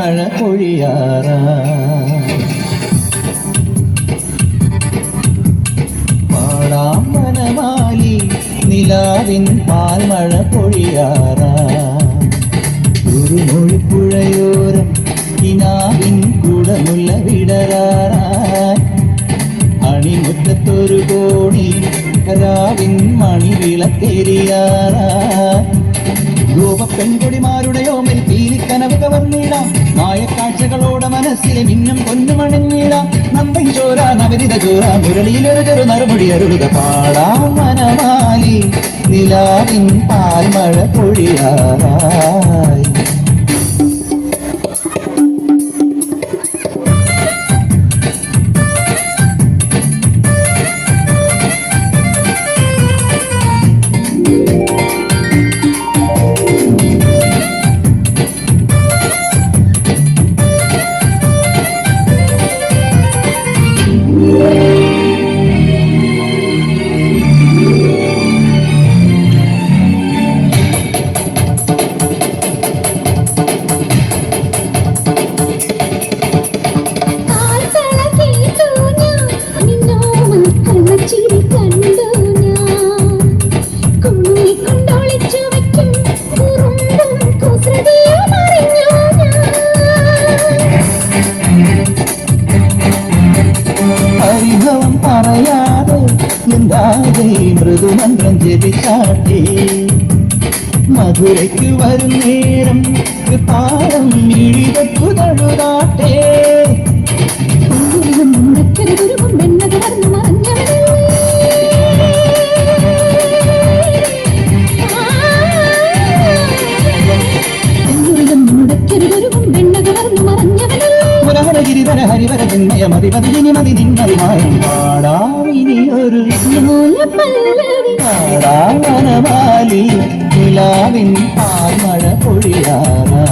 പാൽമഴ പൊഴിയാറാ പാടാം വനമാലി നിലാവിൻ പാൽമഴ പൊഴിയാറാ കുറുമൊഴിപ്പുഴയോരം കിനാവിൻ കുടമുല്ല വിടരാറാ അണിമുറ്റത്തൊരു കോണി രാവിൻ മണിവിളക്കെരിയാറാ ഗോപപ്പെൺകൊടിമാരുടെ ഓമൽ പീലിക്കനവ് കവർന്നിടാം മായക്കാഴ്ചകളോടെ മനസ്സിലെ മിന്നും കൊന്നുമണിഞ്ഞിടാം നമ്പൻ ചോര നവരിത ചോര മുരളിയിലൊരു ചെറു നറുമുടി അരുളുക പാടാം വനമാലി നിലാവിൻ പാൽമഴ പൊഴിയാറായി പറയാതെ എന്താതെ മൃദുമന്ത്രം ജപിച്ചാട്ടേ മധുരയ്ക്ക് വരും നേരം പാടം ഇഴിതപ്പു തഴുതാട്ടേ ഗിരിധര ഹരിവര ചിന്മയ മതി മതിനി മതി നിന്നതിമായും പാടാമിനിയൊരു പാടാവനമാലി നിലാവിൻ പാൽമഴ പൊഴിയാറാ